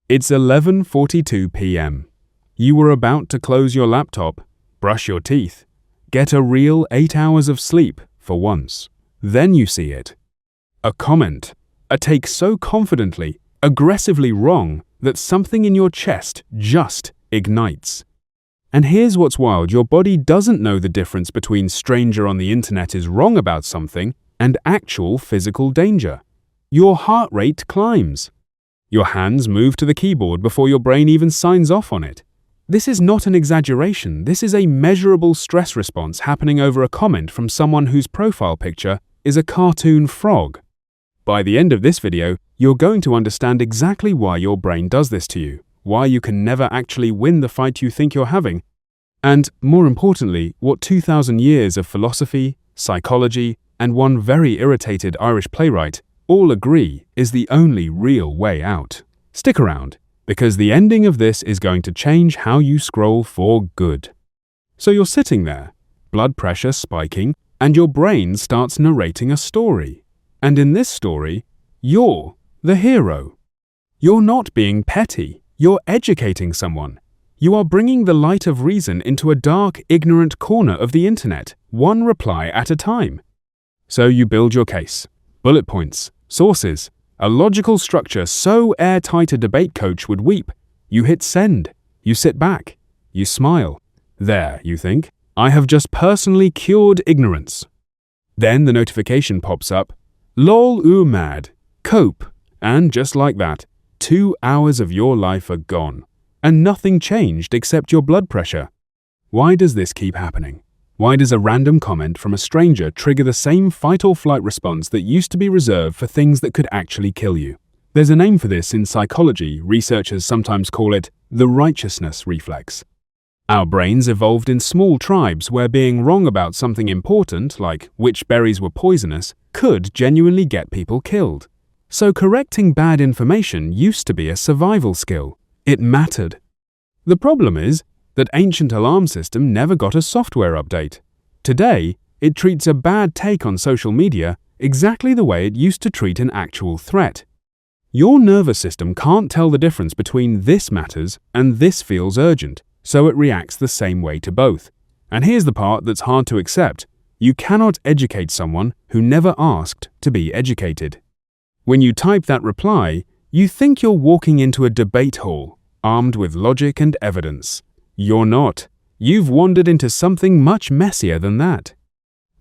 It's 11:42 p.m. You were about to close your laptop, brush your teeth, get a real 8 hours of sleep for once. Then you see it. A comment, a take so confidently, aggressively wrong that something in your chest just ignites. And here's what's wild, your body doesn't know the difference between stranger on the internet is wrong about something and actual physical danger. Your heart rate climbs. Your hands move to the keyboard before your brain even signs off on it. This is not an exaggeration, this is a measurable stress response happening over a comment from someone whose profile picture is a cartoon frog. By the end of this video, you're going to understand exactly why your brain does this to you, why you can never actually win the fight you think you're having, and, more importantly, what 2,000 years of philosophy, psychology, and one very irritated Irish playwright all agree is the only real way out. Stick around, because the ending of this is going to change how you scroll for good. So you're sitting there, blood pressure spiking, and your brain starts narrating a story. And in this story, you're the hero. You're not being petty, you're educating someone. You are bringing the light of reason into a dark, ignorant corner of the internet, one reply at a time. So you build your case, bullet points, sources, a logical structure so airtight a debate coach would weep. You hit send, you sit back, you smile. There, you think, I have just personally cured ignorance. Then the notification pops up, lol mad, cope, and just like that, 2 hours of your life are gone, and nothing changed except your blood pressure. Why does this keep happening? Why does a random comment from a stranger trigger the same fight or flight response that used to be reserved for things that could actually kill you? There's a name for this in psychology. Researchers sometimes call it the righteousness reflex. Our brains evolved in small tribes where being wrong about something important, like which berries were poisonous, could genuinely get people killed. So correcting bad information used to be a survival skill. It mattered. The problem is that ancient alarm system never got a software update. Today, it treats a bad take on social media exactly the way it used to treat an actual threat. Your nervous system can't tell the difference between this matters and this feels urgent, so it reacts the same way to both. And here's the part that's hard to accept. You cannot educate someone who never asked to be educated. When you type that reply, you think you're walking into a debate hall, armed with logic and evidence. You're not. You've wandered into something much messier than that.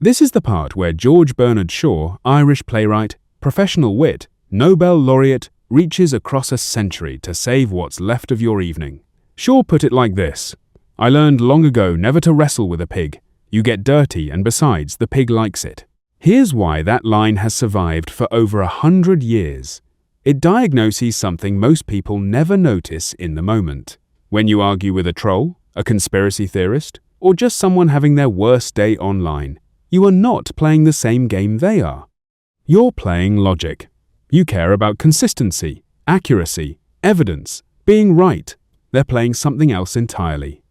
This is the part where George Bernard Shaw, Irish playwright, professional wit, Nobel laureate, reaches across a century to save what's left of your evening. Shaw put it like this: I learned long ago never to wrestle with a pig. You get dirty and besides, the pig likes it. Here's why that line has survived for over 100 years. It diagnoses something most people never notice in the moment. When you argue with a troll, a conspiracy theorist, or just someone having their worst day online, you are not playing the same game they are. You're playing logic. You care about consistency, accuracy, evidence, being right. They're playing something else entirely.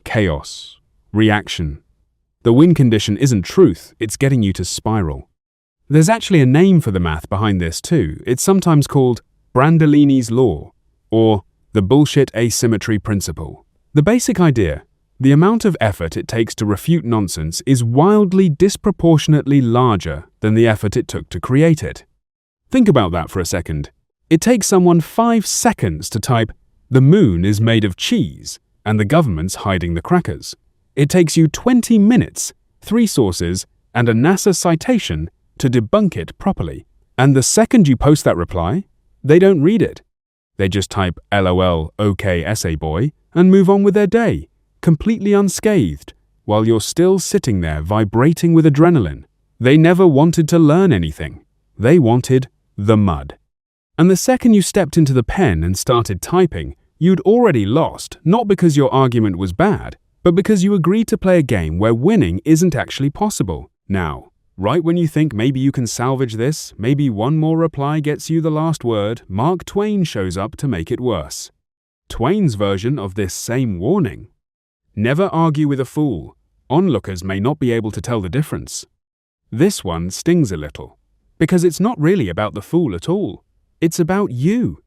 Chaos. Reaction. The win condition isn't truth, it's getting you to spiral. There's actually a name for the math behind this too. It's sometimes called Brandolini's Law, or the bullshit asymmetry principle. The basic idea, the amount of effort it takes to refute nonsense is wildly disproportionately larger than the effort it took to create it. Think about that for a second. It takes someone 5 seconds to type, "The moon is made of cheese, and the government's hiding the crackers." It takes you 20 minutes, 3 sources, and a NASA citation to debunk it properly. And the second you post that reply, they don't read it. They just type LOL, OK essay boy, and move on with their day, completely unscathed, while you're still sitting there vibrating with adrenaline. They never wanted to learn anything. They wanted the mud. And the second you stepped into the pen and started typing, you'd already lost, not because your argument was bad, but because you agreed to play a game where winning isn't actually possible. Now, right when you think maybe you can salvage this, maybe one more reply gets you the last word, Mark Twain shows up to make it worse. Twain's version of this same warning. Never argue with a fool. Onlookers may not be able to tell the difference. This one stings a little, because it's not really about the fool at all. It's about you.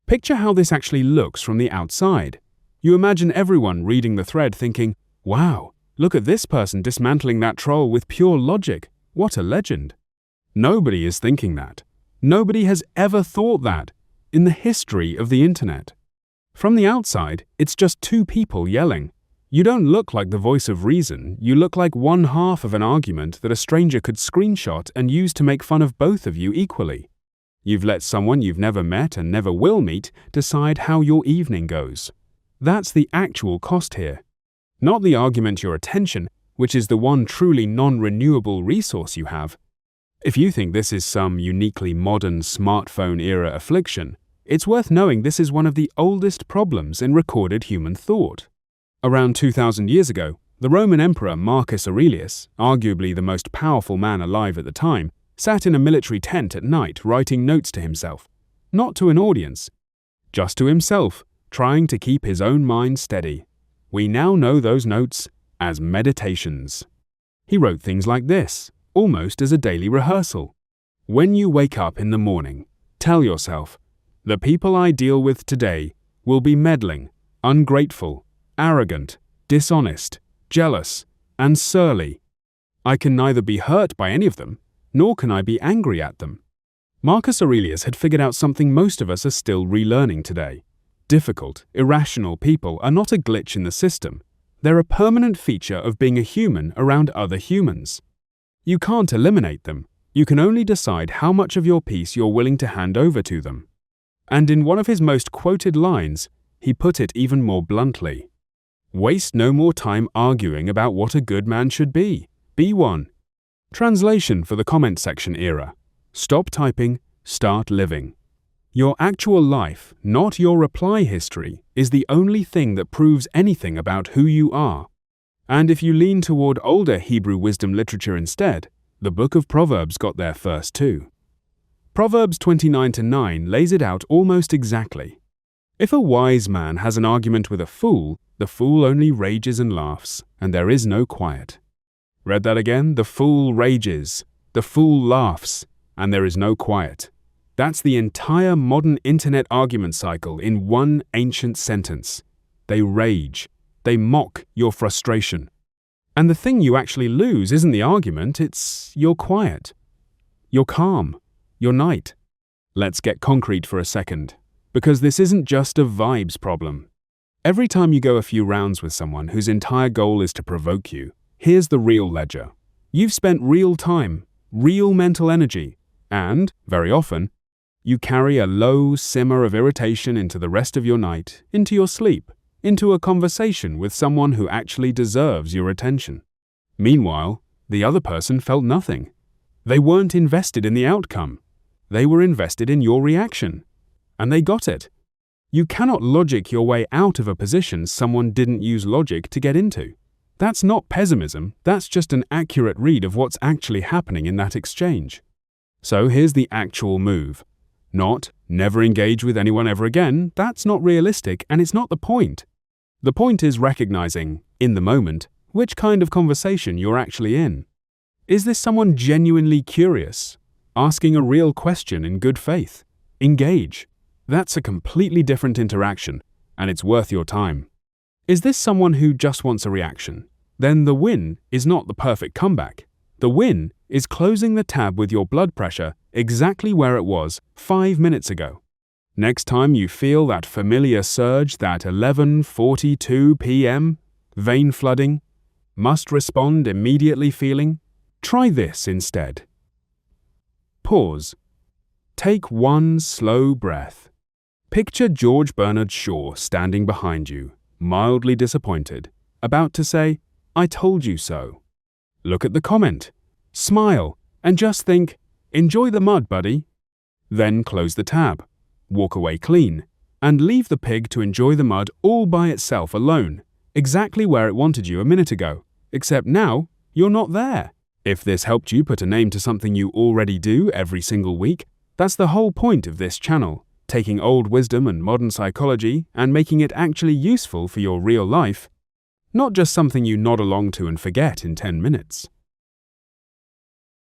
Picture how this actually looks from the outside. You imagine everyone reading the thread thinking, wow, look at this person dismantling that troll with pure logic. What a legend. Nobody is thinking that. Nobody has ever thought that in the history of the internet. From the outside, it's just two people yelling. You don't look like the voice of reason, you look like one half of an argument that a stranger could screenshot and use to make fun of both of you equally. You've let someone you've never met and never will meet decide how your evening goes. That's the actual cost here. Not the argument your attention, which is the one truly non-renewable resource you have. If you think this is some uniquely modern smartphone-era affliction, it's worth knowing this is one of the oldest problems in recorded human thought. Around 2,000 years ago, the Roman Emperor Marcus Aurelius, arguably the most powerful man alive at the time, sat in a military tent at night writing notes to himself. Not to an audience, just to himself, trying to keep his own mind steady. We now know those notes as meditations. He wrote things like this, almost as a daily rehearsal. When you wake up in the morning, tell yourself, the people I deal with today will be meddling, ungrateful, arrogant, dishonest, jealous, and surly. I can neither be hurt by any of them, nor can I be angry at them. Marcus Aurelius had figured out something most of us are still relearning today. Difficult, irrational people are not a glitch in the system. They're a permanent feature of being a human around other humans. You can't eliminate them. You can only decide how much of your peace you're willing to hand over to them. And in one of his most quoted lines, he put it even more bluntly. Waste no more time arguing about what a good man should be. Be one. Translation for the comment section era. Stop typing, start living. Your actual life, not your reply history, is the only thing that proves anything about who you are. And if you lean toward older Hebrew wisdom literature instead, the book of Proverbs got there first too. Proverbs 29-9 lays it out almost exactly. If a wise man has an argument with a fool, the fool only rages and laughs, and there is no quiet. Read that again? The fool rages, the fool laughs, and there is no quiet. That's the entire modern internet argument cycle in one ancient sentence. They rage. They mock your frustration. And the thing you actually lose isn't the argument, it's your quiet, your calm, your night. Let's get concrete for a second, because this isn't just a vibes problem. Every time you go a few rounds with someone whose entire goal is to provoke you, here's the real ledger. You've spent real time, real mental energy, and, very often, you carry a low simmer of irritation into the rest of your night, into your sleep, into a conversation with someone who actually deserves your attention. Meanwhile, the other person felt nothing. They weren't invested in the outcome. They were invested in your reaction. And they got it. You cannot logic your way out of a position someone didn't use logic to get into. That's not pessimism, that's just an accurate read of what's actually happening in that exchange. So here's the actual move. Not, never engage with anyone ever again, that's not realistic and it's not the point. The point is recognizing, in the moment, which kind of conversation you're actually in. Is this someone genuinely curious? Asking a real question in good faith? Engage. That's a completely different interaction, and it's worth your time. Is this someone who just wants a reaction? Then the win is not the perfect comeback. The win is closing the tab with your blood pressure exactly where it was 5 minutes ago. Next time you feel that familiar surge, that 11:42 p.m., vein flooding, must respond immediately feeling, try this instead. Pause. Take one slow breath. Picture George Bernard Shaw standing behind you, mildly disappointed, about to say, I told you so. Look at the comment, smile, and just think, enjoy the mud, buddy. Then close the tab, walk away clean, and leave the pig to enjoy the mud all by itself alone, exactly where it wanted you a minute ago, except now you're not there. If this helped you put a name to something you already do every single week, that's the whole point of this channel, taking old wisdom and modern psychology and making it actually useful for your real life, not just something you nod along to and forget in 10 minutes.